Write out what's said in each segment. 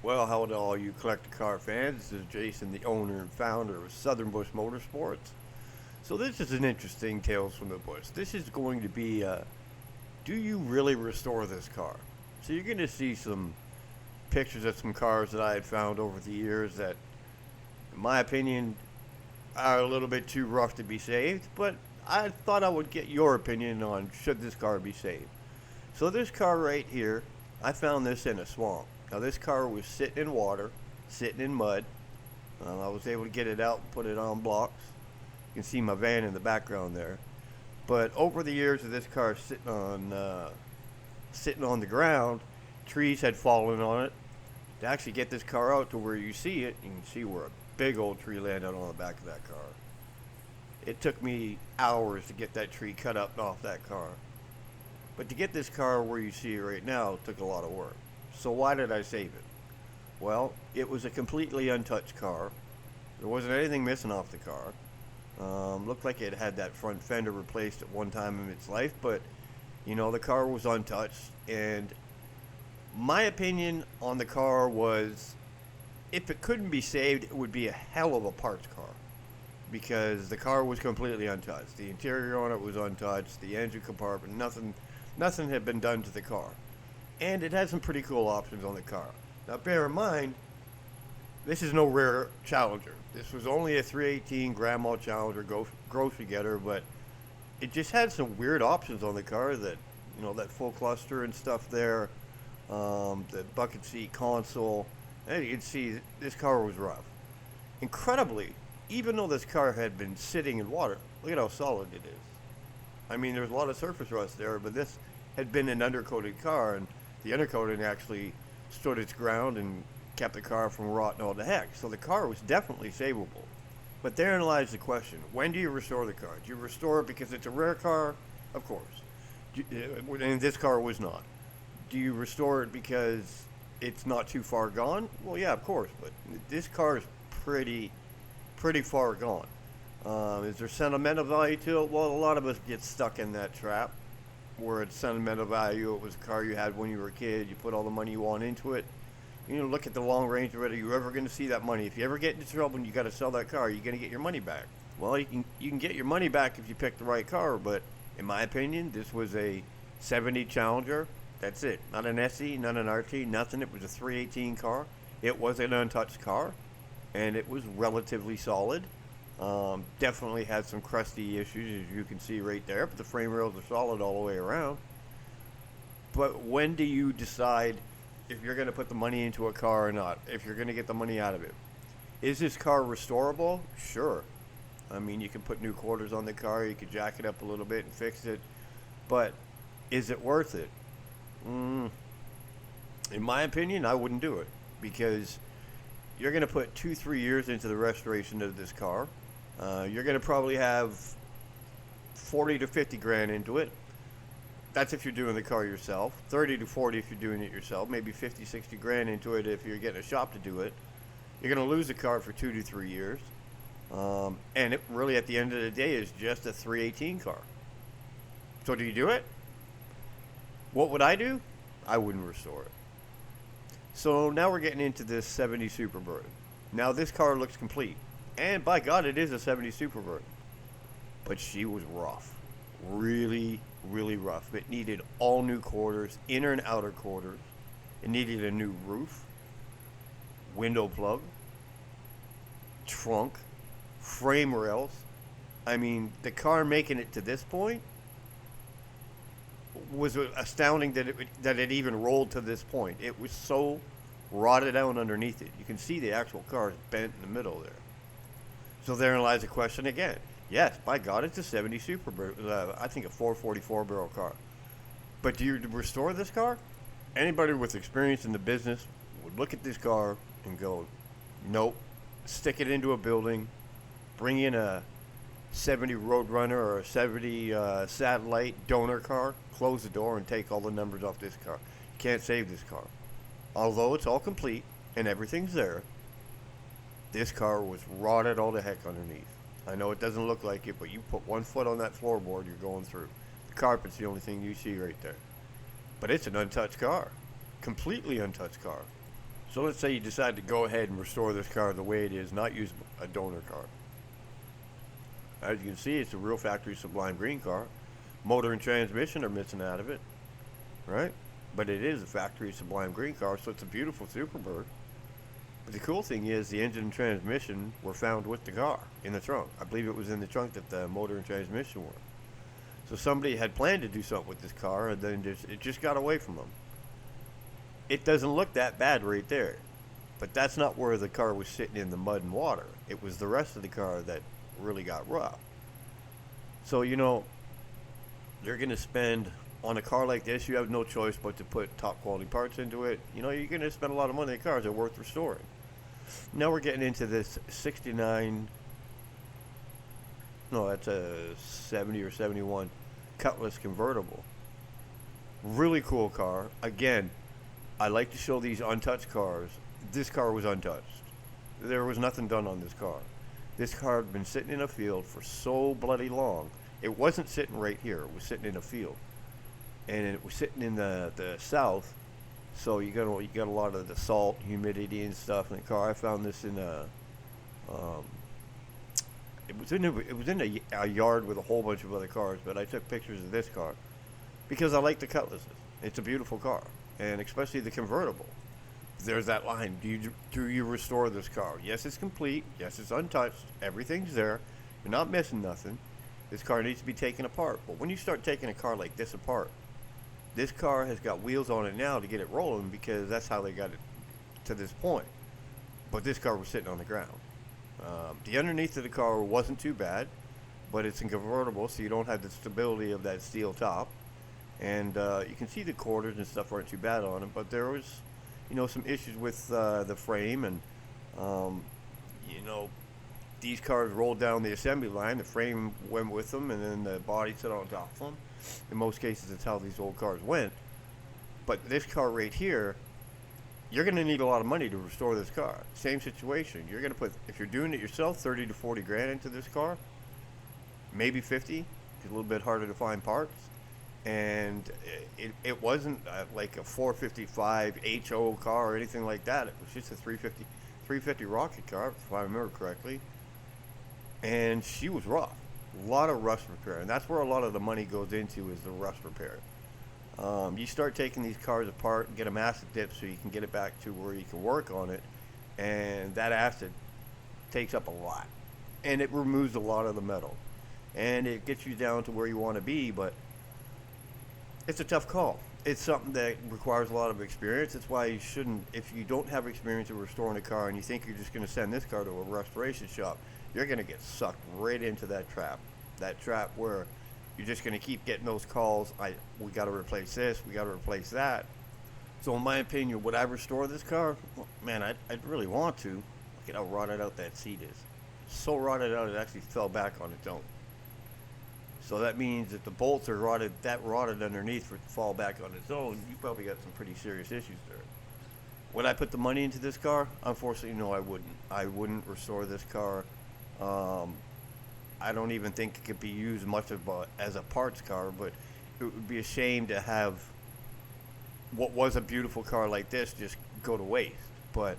Well, how to all you collector car fans? This is Jason, the owner and founder of Southern Bush Motorsports. So this is an interesting Tales from the Bush. This is going to be, do you really restore this car? So you're going to see some pictures of some cars that I had found over the years that, in my opinion, are a little bit too rough to be saved, but I thought I would get your opinion on should this car be saved. So this car right here, I found this in a swamp. Now this car was sitting in water, sitting in mud. I was able to get it out and put it on blocks. You can see my van in the background there. But over the years of this car sitting on the ground, trees had fallen on it. To actually get this car out to where you see it, you can see where a big old tree landed on the back of that car. It took me hours to get that tree cut up and off that car. But to get this car where you see it right now took a lot of work. So why did I save it? Well, it was a completely untouched car. There wasn't anything missing off the car. Looked like it had that front fender replaced at one time in its life, but you know, the car was untouched. And my opinion on the car was, if it couldn't be saved, it would be a hell of a parts car, because the car was completely untouched. The interior on it was untouched, the engine compartment, nothing had been done to the car. And it had some pretty cool options on the car. Now bear in mind, this is no rare Challenger. This was only a 318 Grandma Challenger grocery getter, but it just had some weird options on the car that, you know, that full cluster and stuff there, the bucket seat console, and you can see this car was rough. Incredibly, even though this car had been sitting in water, look at how solid it is. I mean, there's a lot of surface rust there, but this had been an undercoated car, and the undercoating actually stood its ground and kept the car from rotting all to heck. So the car was definitely savable. But therein lies the question: when do you restore the car? Do you restore it because it's a rare car? Of course. And this car was not. Do you restore it because it's not too far gone? Well, yeah, of course. But this car is pretty far gone. Is there sentimental value to it? Well, a lot of us get stuck in that trap where it's sentimental value. It was a car you had when you were a kid. You put all the money you want into it. You know, look at the long range of it. Are you ever going to see that money? If you ever get into trouble and you got to sell that car, you're going to get your money back. Well, you can get your money back if you pick the right car, but in my opinion, this was a 70 Challenger. That's it. Not an SE, not an RT, nothing. It was a 318 car. It was an untouched car, and it was relatively solid. Definitely had some crusty issues, as you can see right there, but the frame rails are solid all the way around. But when do you decide if you're going to put the money into a car or not, if you're going to get the money out of it? Is this car restorable? Sure. I mean, you can put new quarters on the car, you could jack it up a little bit and fix it, but is it worth it? In my opinion, I wouldn't do it, because you're going to put 2-3 years into the restoration of this car. You're going to probably have 40 to 50 grand into it. That's if you're doing the car yourself. 30 to 40 if you're doing it yourself. Maybe 50, 60 grand into it if you're getting a shop to do it. You're going to lose the car for 2 to 3 years. And it really, at the end of the day, is just a 318 car. So do you do it? What would I do? I wouldn't restore it. So now we're getting into this 70 Superbird. Now this car looks complete. And by God, it is a 70 Superbird. But she was rough. Really, really rough. It needed all new quarters, inner and outer quarters. It needed a new roof, window plug, trunk, frame rails. I mean, the car making it to this point was astounding that it even rolled to this point. It was so rotted out underneath it. You can see the actual car is bent in the middle there. So therein lies the question again. Yes, by God, it's a 70 Superbird. I think a 444 barrel car. But do you restore this car? Anybody with experience in the business would look at this car and go, nope, stick it into a building, bring in a 70 Roadrunner or a 70 Satellite donor car, close the door and take all the numbers off this car. You can't save this car. Although it's all complete and everything's there, this car was rotted all the heck underneath. I know it doesn't look like it, but you put 1 foot on that floorboard, you're going through. The carpet's the only thing you see right there. But it's an untouched car. Completely untouched car. So let's say you decide to go ahead and restore this car the way it is, not use a donor car. As you can see, it's a real factory sublime green car. Motor and transmission are missing out of it, right? But it is a factory sublime green car, so it's a beautiful Superbird. But the cool thing is the engine and transmission were found with the car in the trunk. I believe it was in the trunk that the motor and transmission were. So somebody had planned to do something with this car, and then it just got away from them. It doesn't look that bad right there, but that's not where the car was sitting in the mud and water. It was the rest of the car that really got rough. So, you know, you're going to spend, on a car like this, you have no choice but to put top quality parts into it. You know, you're going to spend a lot of money on cars that are worth restoring. Now we're getting into this 69, no, that's a 70 or 71 Cutlass convertible. Really cool car. Again, I like to show these untouched cars. This car was untouched. There was nothing done on this car. This car had been sitting in a field for so bloody long. It wasn't sitting right here. It was sitting in a field. And it was sitting in the south. So you got a lot of the salt, humidity, and stuff in the car. I found this in it was in a yard with a whole bunch of other cars, but I took pictures of this car because I like the Cutlasses. It's a beautiful car, and especially the convertible. There's that line. Do you restore this car? Yes, it's complete. Yes, it's untouched. Everything's there. You're not missing nothing. This car needs to be taken apart. But when you start taking a car like this apart, this car has got wheels on it now to get it rolling because that's how they got it to this point. But this car was sitting on the ground. The underneath of the car wasn't too bad, but it's a convertible, so you don't have the stability of that steel top. And you can see the quarters and stuff aren't too bad on it, but there was, you know, some issues with the frame, and you know, these cars rolled down the assembly line. The frame went with them, and then the body sat on top of them. In most cases, that's how these old cars went. But this car right here, you're going to need a lot of money to restore this car. Same situation. You're going to put, if you're doing it yourself, 30 to 40 grand into this car, maybe 50. It's a little bit harder to find parts. And it wasn't like a 455 HO car or anything like that. It was just a 350 rocket car, if I remember correctly. And she was rough. A lot of rust repair. And that's where a lot of the money goes into, is the rust repair. You start taking these cars apart and get them acid dipped so you can get it back to where you can work on it. And that acid takes up a lot. And it removes a lot of the metal. And it gets you down to where you want to be, but it's a tough call. It's something that requires a lot of experience. That's why you shouldn't, if you don't have experience in restoring a car and you think you're just going to send this car to a restoration shop, you're going to get sucked right into that trap. That trap where you're just going to keep getting those calls. We got to replace this. We got to replace that. So in my opinion, would I restore this car? Well, man, I'd really want to. Look at how rotted out that seat is. So rotted out, it actually fell back on its own. So that means that the bolts are rotted underneath for it to fall back on its own. You probably got some pretty serious issues there. Would I put the money into this car? Unfortunately, no, I wouldn't. I wouldn't restore this car. I don't even think it could be used much as a parts car, but it would be a shame to have what was a beautiful car like this just go to waste. But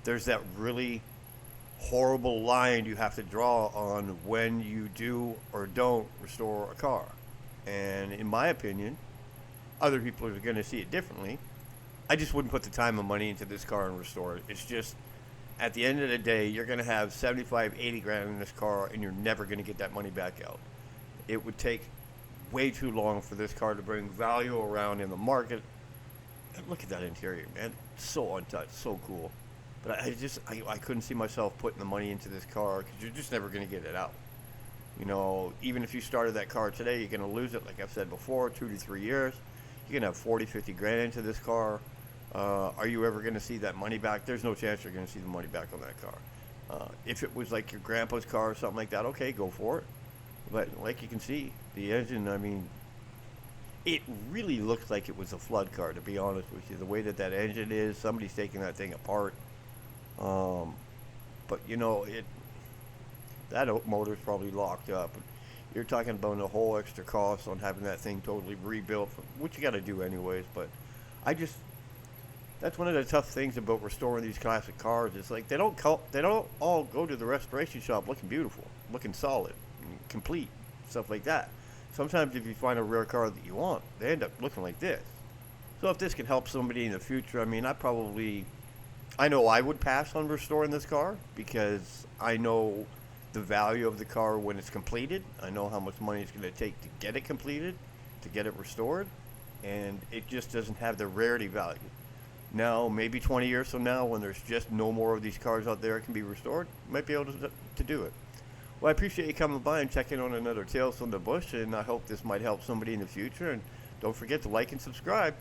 there's that really horrible line you have to draw on when you do or don't restore a car. And in my opinion, other people are going to see it differently. I just wouldn't put the time and money into this car and restore it. It's just, at the end of the day, you're going to have 75, 80 grand in this car, and you're never going to get that money back out. It would take way too long for this car to bring value around in the market. And look at that interior, man. So untouched, so cool. But I couldn't see myself putting the money into this car because you're just never going to get it out. You know, even if you started that car today, you're going to lose it, like I've said before, 2 to 3 years. You're going to have 40, 50 grand into this car. Are you ever going to see that money back? There's no chance you're going to see the money back on that car. If it was like your grandpa's car or something like that, okay, go for it. But like you can see, the engine, I mean, it really looks like it was a flood car, to be honest with you. The way that engine is, somebody's taking that thing apart. But you know, that motor's probably locked up. You're talking about a whole extra cost on having that thing totally rebuilt, which you got to do anyways. But That's one of the tough things about restoring these classic cars. It's like they don't all go to the restoration shop looking beautiful, looking solid, and complete, stuff like that. Sometimes if you find a rare car that you want, they end up looking like this. So if this can help somebody in the future, I mean, I know I would pass on restoring this car because I know the value of the car when it's completed. I know how much money it's going to take to get it completed, to get it restored, and it just doesn't have the rarity value. Now, maybe 20 years from now, when there's just no more of these cars out there that can be restored, you might be able to do it. Well, I appreciate you coming by and checking on another Tales from the Bush, and I hope this might help somebody in the future. And don't forget to like and subscribe.